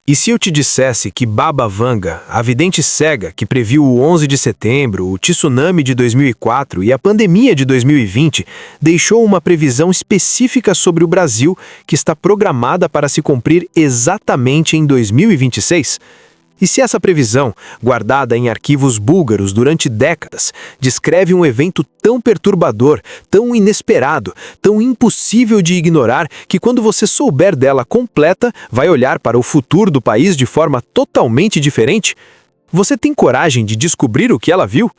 E se eu te dissesse que Baba Vanga, a vidente cega que previu o 11 de setembro, o tsunami de 2004 e a pandemia de 2020, deixou uma previsão específica sobre o Brasil que está programada para se cumprir exatamente em 2026? E se essa previsão, guardada em arquivos búlgaros durante décadas, descreve um evento tão perturbador, tão inesperado, tão impossível de ignorar, que quando você souber dela completa, vai olhar para o futuro do país de forma totalmente diferente? Você tem coragem de descobrir o que ela viu?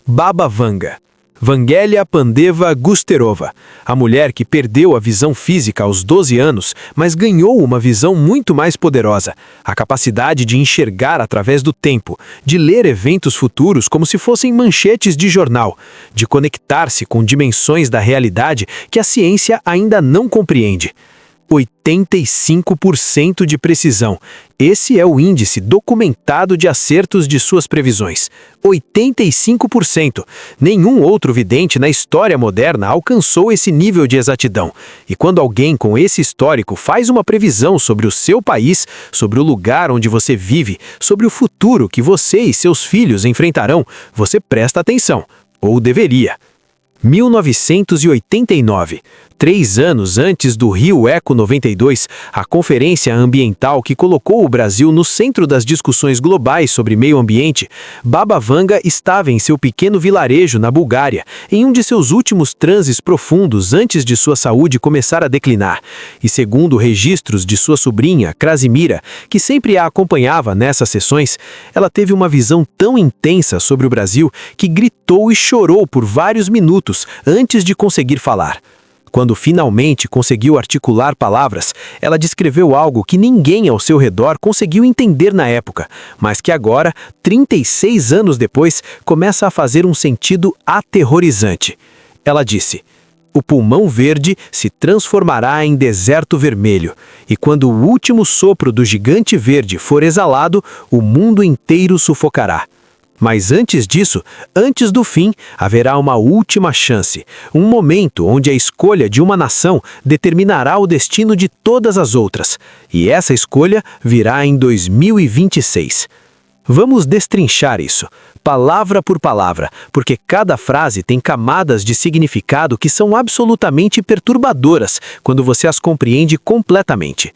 Baba Vanga. Vangelia Pandeva Gusterova, a mulher que perdeu a visão física aos 12 anos, mas ganhou uma visão muito mais poderosa, a capacidade de enxergar através do tempo, de ler eventos futuros como se fossem manchetes de jornal, de conectar-se com dimensões da realidade que a ciência ainda não compreende. 85% de precisão. Esse é o índice documentado de acertos de suas previsões. 85%. Nenhum outro vidente na história moderna alcançou esse nível de exatidão. E quando alguém com esse histórico faz uma previsão sobre o seu país, sobre o lugar onde você vive, sobre o futuro que você e seus filhos enfrentarão, você presta atenção. Ou deveria. 1989, 3 anos antes do Rio Eco 92, a conferência ambiental que colocou o Brasil no centro das discussões globais sobre meio ambiente, Baba Vanga estava em seu pequeno vilarejo na Bulgária, em um de seus últimos transes profundos antes de sua saúde começar a declinar. E segundo registros de sua sobrinha, Krasimira, que sempre a acompanhava nessas sessões, ela teve uma visão tão intensa sobre o Brasil que gritou e chorou por vários minutos antes de conseguir falar. Quando finalmente conseguiu articular palavras, ela descreveu algo que ninguém ao seu redor conseguiu entender na época, mas que agora, 36 anos depois, começa a fazer um sentido aterrorizante. Ela disse: "O pulmão verde se transformará em deserto vermelho, e quando o último sopro do gigante verde for exalado, o mundo inteiro sufocará. Mas antes disso, antes do fim, haverá uma última chance, um momento onde a escolha de uma nação determinará o destino de todas as outras, e essa escolha virá em 2026. Vamos destrinchar isso, palavra por palavra, porque cada frase tem camadas de significado que são absolutamente perturbadoras quando você as compreende completamente.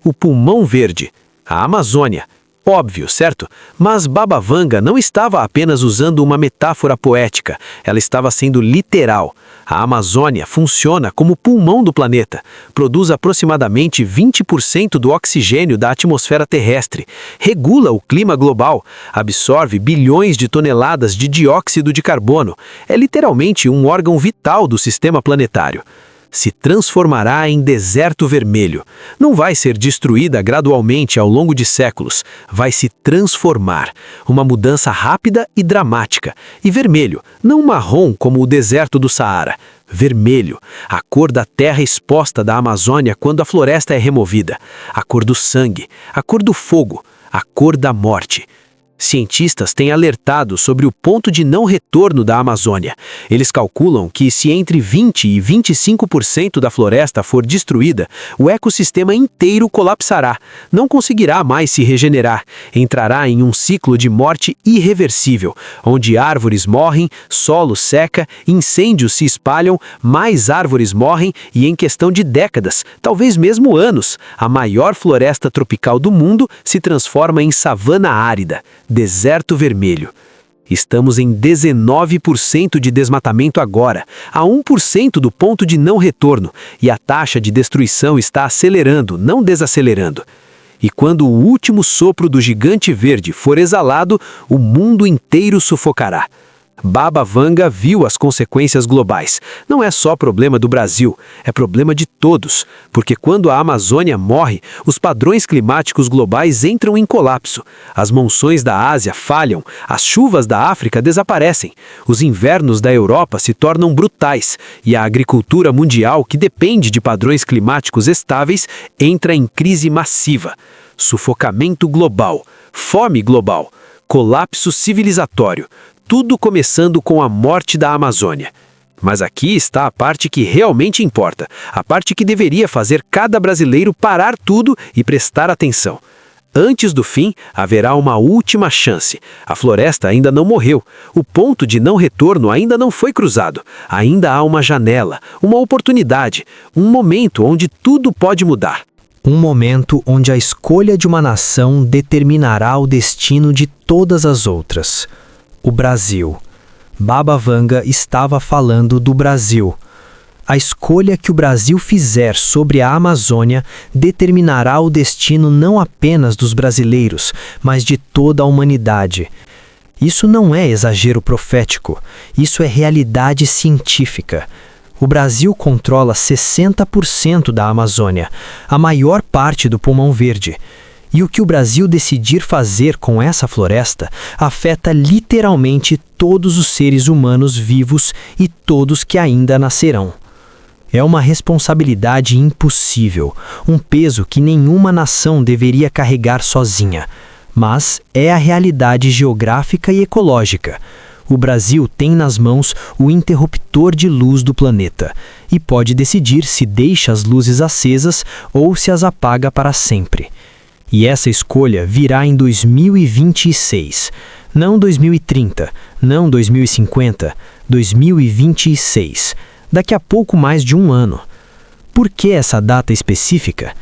O pulmão verde, a Amazônia. Óbvio, certo? Mas Baba Vanga não estava apenas usando uma metáfora poética, ela estava sendo literal. A Amazônia funciona como o pulmão do planeta, produz aproximadamente 20% do oxigênio da atmosfera terrestre, regula o clima global, absorve bilhões de toneladas de dióxido de carbono, é literalmente um órgão vital do sistema planetário. Se transformará em deserto vermelho. Não vai ser destruída gradualmente ao longo de séculos, vai se transformar. Uma mudança rápida e dramática. E vermelho, não marrom como o deserto do Saara. Vermelho, a cor da terra exposta da Amazônia quando a floresta é removida. A cor do sangue, a cor do fogo, a cor da morte. Cientistas têm alertado sobre o ponto de não retorno da Amazônia. Eles calculam que se entre 20% e 25% da floresta for destruída, o ecossistema inteiro colapsará, não conseguirá mais se regenerar, entrará em um ciclo de morte irreversível, onde árvores morrem, solo seca, incêndios se espalham, mais árvores morrem e em questão de décadas, talvez mesmo anos, a maior floresta tropical do mundo se transforma em savana árida. Deserto vermelho. Estamos em 19% de desmatamento agora, a 1% do ponto de não retorno, e a taxa de destruição está acelerando, não desacelerando. E quando o último sopro do gigante verde for exalado, o mundo inteiro sufocará. Baba Vanga viu as consequências globais. Não é só problema do Brasil, é problema de todos, porque quando a Amazônia morre, os padrões climáticos globais entram em colapso. As monções da Ásia falham, as chuvas da África desaparecem, os invernos da Europa se tornam brutais e a agricultura mundial, que depende de padrões climáticos estáveis, entra em crise massiva. Sufocamento global, fome global, colapso civilizatório. Tudo começando com a morte da Amazônia. Mas aqui está a parte que realmente importa, a parte que deveria fazer cada brasileiro parar tudo e prestar atenção. Antes do fim, haverá uma última chance. A floresta ainda não morreu. O ponto de não retorno ainda não foi cruzado. Ainda há uma janela, uma oportunidade, um momento onde tudo pode mudar. Um momento onde a escolha de uma nação determinará o destino de todas as outras. O Brasil. Baba Vanga estava falando do Brasil. A escolha que o Brasil fizer sobre a Amazônia determinará o destino não apenas dos brasileiros, mas de toda a humanidade. Isso não é exagero profético, isso é realidade científica. O Brasil controla 60% da Amazônia, a maior parte do pulmão verde. E o que o Brasil decidir fazer com essa floresta afeta literalmente todos os seres humanos vivos e todos que ainda nascerão. É uma responsabilidade impossível, um peso que nenhuma nação deveria carregar sozinha. Mas é a realidade geográfica e ecológica. O Brasil tem nas mãos o interruptor de luz do planeta e pode decidir se deixa as luzes acesas ou se as apaga para sempre. E essa escolha virá em 2026, não 2030, não 2050, 2026, daqui a pouco mais de um ano. Por que essa data específica?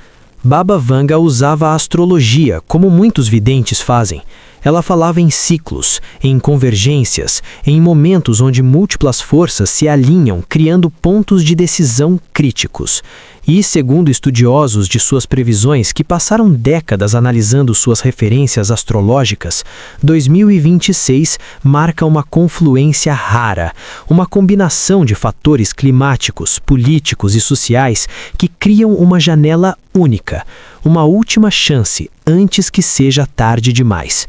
Baba Vanga usava a astrologia, como muitos videntes fazem. Ela falava em ciclos, em convergências, em momentos onde múltiplas forças se alinham, criando pontos de decisão críticos. E, segundo estudiosos de suas previsões que passaram décadas analisando suas referências astrológicas, 2026 marca uma confluência rara, uma combinação de fatores climáticos, políticos e sociais que criam uma janela única, uma última chance antes que seja tarde demais.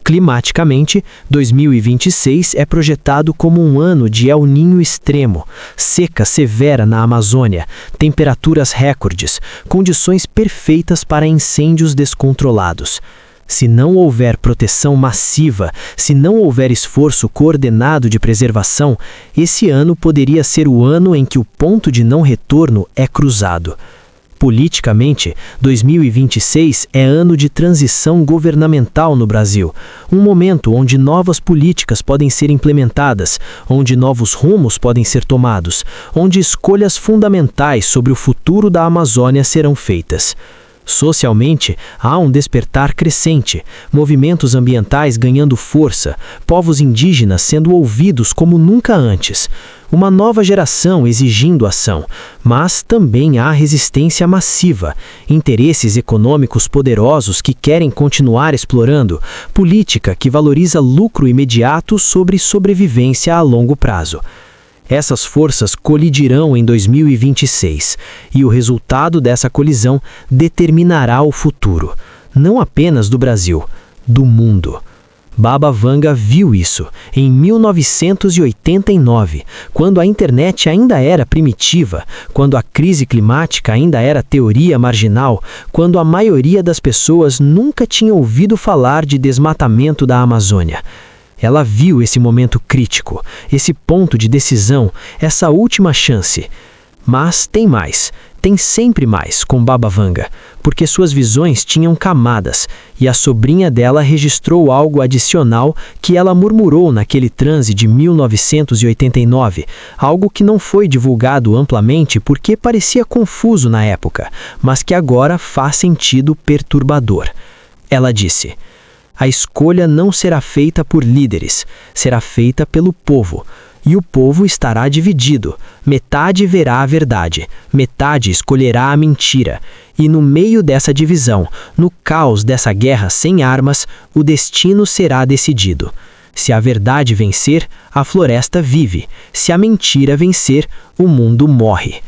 Climaticamente, 2026 é projetado como um ano de El Niño extremo, seca severa na Amazônia, temperaturas recordes, condições perfeitas para incêndios descontrolados. Se não houver proteção massiva, se não houver esforço coordenado de preservação, esse ano poderia ser o ano em que o ponto de não retorno é cruzado. Politicamente, 2026 é ano de transição governamental no Brasil, um momento onde novas políticas podem ser implementadas, onde novos rumos podem ser tomados, onde escolhas fundamentais sobre o futuro da Amazônia serão feitas. Socialmente, há um despertar crescente, movimentos ambientais ganhando força, povos indígenas sendo ouvidos como nunca antes, uma nova geração exigindo ação, mas também há resistência massiva, interesses econômicos poderosos que querem continuar explorando, política que valoriza lucro imediato sobre sobrevivência a longo prazo. Essas forças colidirão em 2026, e o resultado dessa colisão determinará o futuro, não apenas do Brasil, do mundo. Baba Vanga viu isso em 1989, quando a internet ainda era primitiva, quando a crise climática ainda era teoria marginal, quando a maioria das pessoas nunca tinha ouvido falar de desmatamento da Amazônia. Ela viu esse momento crítico, esse ponto de decisão, essa última chance. Mas tem mais, tem sempre mais com Baba Vanga, porque suas visões tinham camadas, e a sobrinha dela registrou algo adicional que ela murmurou naquele transe de 1989, algo que não foi divulgado amplamente porque parecia confuso na época, mas que agora faz sentido perturbador. Ela disse: a escolha não será feita por líderes, será feita pelo povo. E o povo estará dividido. Metade verá a verdade, metade escolherá a mentira. E no meio dessa divisão, no caos dessa guerra sem armas, o destino será decidido. Se a verdade vencer, a floresta vive. Se a mentira vencer, o mundo morre.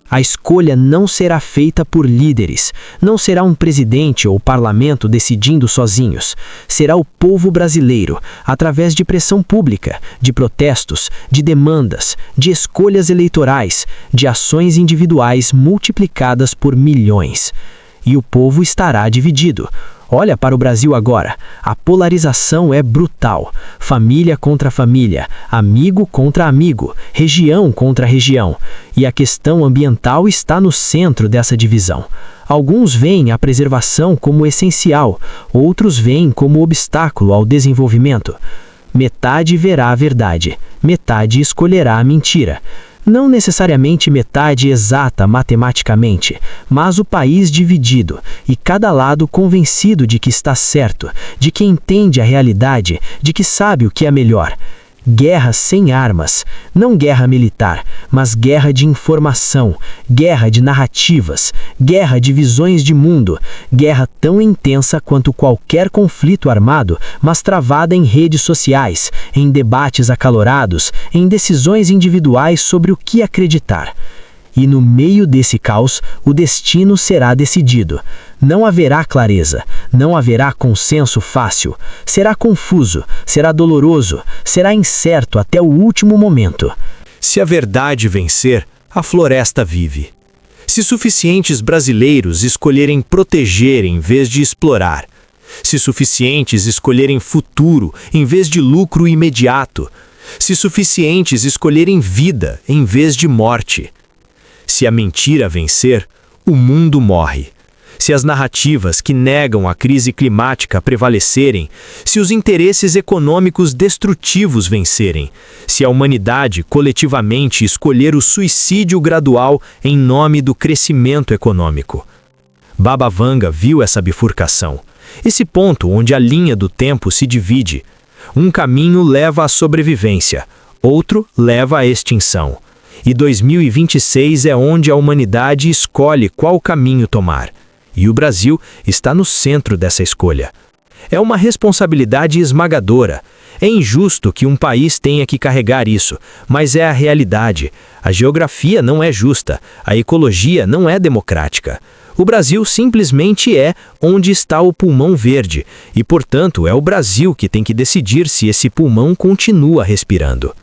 A escolha não será feita por líderes, não será um presidente ou parlamento decidindo sozinhos. Será o povo brasileiro, através de pressão pública, de protestos, de demandas, de escolhas eleitorais, de ações individuais multiplicadas por milhões. E o povo estará dividido. Olha para o Brasil agora. A polarização é brutal. Família contra família, amigo contra amigo, região contra região. E a questão ambiental está no centro dessa divisão. Alguns veem a preservação como essencial, outros veem como obstáculo ao desenvolvimento. Metade verá a verdade, metade escolherá a mentira. Não necessariamente metade exata matematicamente, mas o país dividido e cada lado convencido de que está certo, de que entende a realidade, de que sabe o que é melhor. Guerra sem armas, não guerra militar, mas guerra de informação, guerra de narrativas, guerra de visões de mundo, guerra tão intensa quanto qualquer conflito armado, mas travada em redes sociais, em debates acalorados, em decisões individuais sobre o que acreditar. E no meio desse caos, o destino será decidido. Não haverá clareza, não haverá consenso fácil. Será confuso, será doloroso, será incerto até o último momento. Se a verdade vencer, a floresta vive. Se suficientes brasileiros escolherem proteger em vez de explorar, se suficientes escolherem futuro em vez de lucro imediato, se suficientes escolherem vida em vez de morte. Se a mentira vencer, o mundo morre. Se as narrativas que negam a crise climática prevalecerem, se os interesses econômicos destrutivos vencerem, se a humanidade coletivamente escolher o suicídio gradual em nome do crescimento econômico. Baba Vanga viu essa bifurcação, esse ponto onde a linha do tempo se divide. Um caminho leva à sobrevivência, outro leva à extinção. E 2026 é onde a humanidade escolhe qual caminho tomar. E o Brasil está no centro dessa escolha. É uma responsabilidade esmagadora. É injusto que um país tenha que carregar isso, mas é a realidade. A geografia não é justa, a ecologia não é democrática. O Brasil simplesmente é onde está o pulmão verde, e, portanto, é o Brasil que tem que decidir se esse pulmão continua respirando.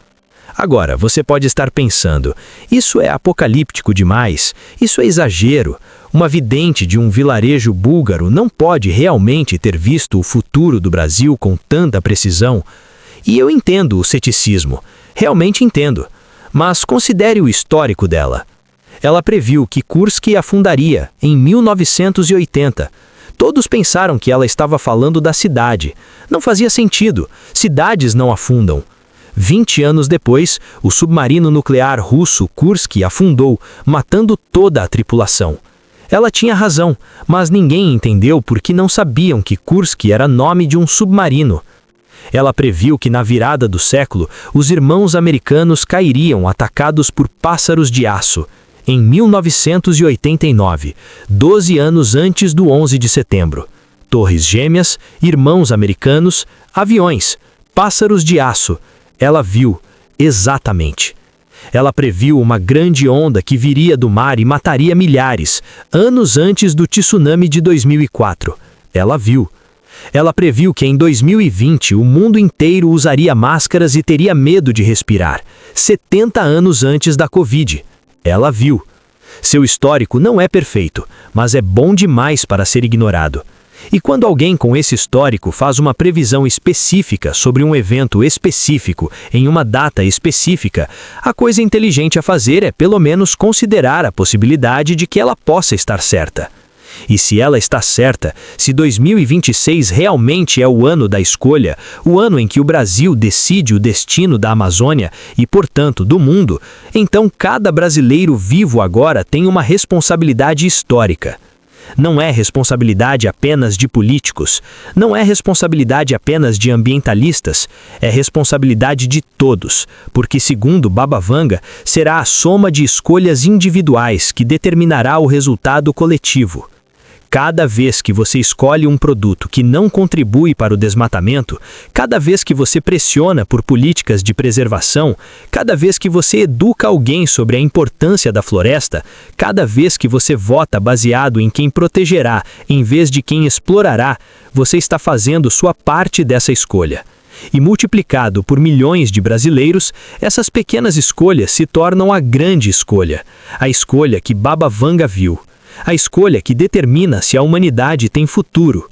Agora, você pode estar pensando, isso é apocalíptico demais, isso é exagero. Uma vidente de um vilarejo búlgaro não pode realmente ter visto o futuro do Brasil com tanta precisão. E eu entendo o ceticismo, realmente entendo, mas considere o histórico dela. Ela previu que Kursk afundaria em 1980. Todos pensaram que ela estava falando da cidade. Não fazia sentido, cidades não afundam. 20 anos depois, o submarino nuclear russo Kursk afundou, matando toda a tripulação. Ela tinha razão, mas ninguém entendeu porque não sabiam que Kursk era nome de um submarino. Ela previu que na virada do século, os irmãos americanos cairiam atacados por pássaros de aço. Em 1989, 12 anos antes do 11 de setembro. Torres Gêmeas, irmãos americanos, aviões, pássaros de aço. Ela viu, exatamente. Ela previu uma grande onda que viria do mar e mataria milhares, anos antes do tsunami de 2004. Ela viu. Ela previu que em 2020 o mundo inteiro usaria máscaras e teria medo de respirar, 70 anos antes da Covid. Ela viu. Seu histórico não é perfeito, mas é bom demais para ser ignorado. E quando alguém com esse histórico faz uma previsão específica sobre um evento específico em uma data específica, a coisa inteligente a fazer é pelo menos considerar a possibilidade de que ela possa estar certa. E se ela está certa, se 2026 realmente é o ano da escolha, o ano em que o Brasil decide o destino da Amazônia e, portanto, do mundo, então cada brasileiro vivo agora tem uma responsabilidade histórica. Não é responsabilidade apenas de políticos, não é responsabilidade apenas de ambientalistas, é responsabilidade de todos, porque, segundo Baba Vanga, será a soma de escolhas individuais que determinará o resultado coletivo. Cada vez que você escolhe um produto que não contribui para o desmatamento, cada vez que você pressiona por políticas de preservação, cada vez que você educa alguém sobre a importância da floresta, cada vez que você vota baseado em quem protegerá em vez de quem explorará, você está fazendo sua parte dessa escolha. E multiplicado por milhões de brasileiros, essas pequenas escolhas se tornam a grande escolha, a escolha que Baba Vanga viu. A escolha que determina se a humanidade tem futuro.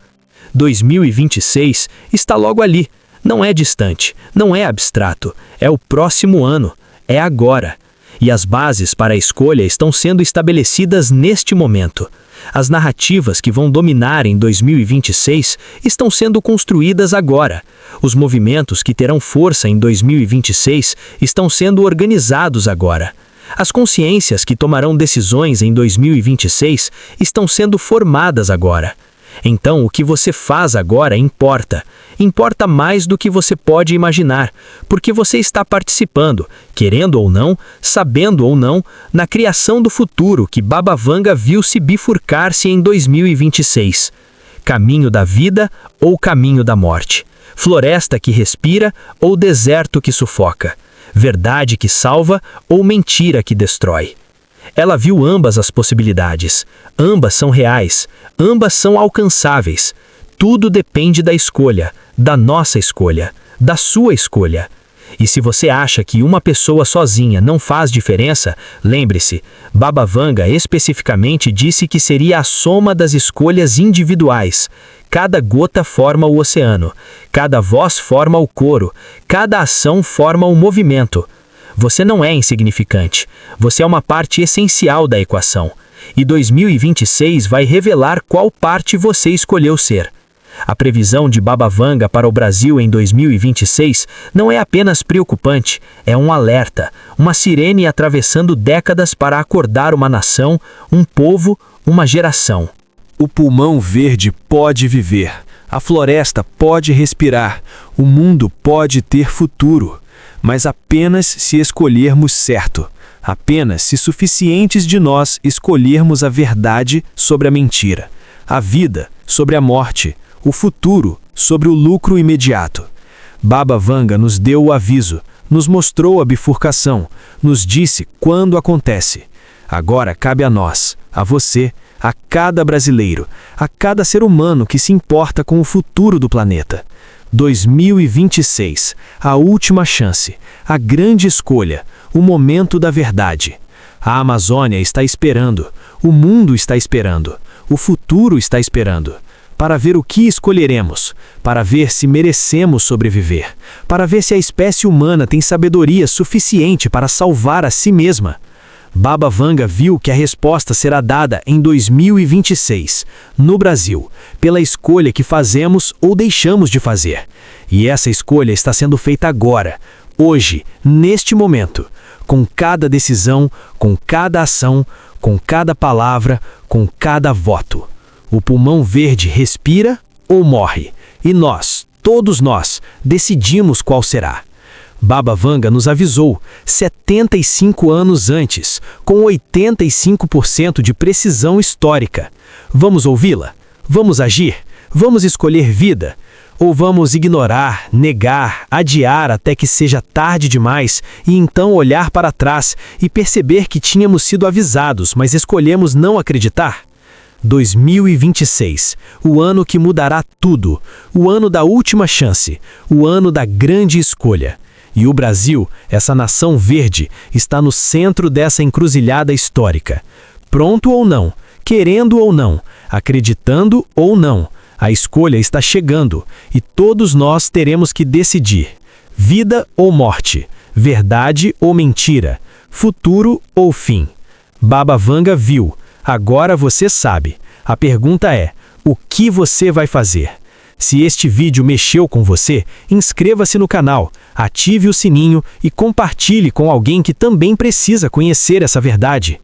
2026 está logo ali. Não é distante, não é abstrato, é o próximo ano, é agora. E as bases para a escolha estão sendo estabelecidas neste momento. As narrativas que vão dominar em 2026 estão sendo construídas agora. Os movimentos que terão força em 2026 estão sendo organizados agora. As consciências que tomarão decisões em 2026 estão sendo formadas agora. Então, o que você faz agora importa. Importa mais do que você pode imaginar, porque você está participando, querendo ou não, sabendo ou não, na criação do futuro que Baba Vanga viu se bifurcar-se em 2026. Caminho da vida ou caminho da morte. Floresta que respira ou deserto que sufoca. Verdade que salva ou mentira que destrói. Ela viu ambas as possibilidades. Ambas são reais. Ambas são alcançáveis. Tudo depende da escolha, da nossa escolha, da sua escolha. E se você acha que uma pessoa sozinha não faz diferença, lembre-se, Baba Vanga especificamente disse que seria a soma das escolhas individuais. Cada gota forma o oceano, cada voz forma o coro, cada ação forma o movimento. Você não é insignificante, você é uma parte essencial da equação. E 2026 vai revelar qual parte você escolheu ser. A previsão de Baba Vanga para o Brasil em 2026 não é apenas preocupante, é um alerta, uma sirene atravessando décadas para acordar uma nação, um povo, uma geração. O pulmão verde pode viver, a floresta pode respirar, o mundo pode ter futuro, mas apenas se escolhermos certo, apenas se suficientes de nós escolhermos a verdade sobre a mentira, a vida sobre a morte, o futuro sobre o lucro imediato. Baba Vanga nos deu o aviso, nos mostrou a bifurcação, nos disse quando acontece. Agora cabe a nós, a você, a cada brasileiro, a cada ser humano que se importa com o futuro do planeta. 2026, a última chance, a grande escolha, o momento da verdade. A Amazônia está esperando, o mundo está esperando, o futuro está esperando. Para ver o que escolheremos, para ver se merecemos sobreviver, para ver se a espécie humana tem sabedoria suficiente para salvar a si mesma. Baba Vanga viu que a resposta será dada em 2026, no Brasil, pela escolha que fazemos ou deixamos de fazer. E essa escolha está sendo feita agora, hoje, neste momento, com cada decisão, com cada ação, com cada palavra, com cada voto. O pulmão verde respira ou morre, e nós, todos nós, decidimos qual será. Baba Vanga nos avisou 75 anos antes, com 85% de precisão histórica. Vamos ouvi-la? Vamos agir? Vamos escolher vida? Ou vamos ignorar, negar, adiar até que seja tarde demais e então olhar para trás e perceber que tínhamos sido avisados, mas escolhemos não acreditar? 2026, o ano que mudará tudo, o ano da última chance, o ano da grande escolha. E o Brasil, essa nação verde, está no centro dessa encruzilhada histórica. Pronto ou não, querendo ou não, acreditando ou não, a escolha está chegando e todos nós teremos que decidir. Vida ou morte, verdade ou mentira, futuro ou fim. Baba Vanga viu. Agora você sabe. A pergunta é, o que você vai fazer? Se este vídeo mexeu com você, inscreva-se no canal, ative o sininho e compartilhe com alguém que também precisa conhecer essa verdade.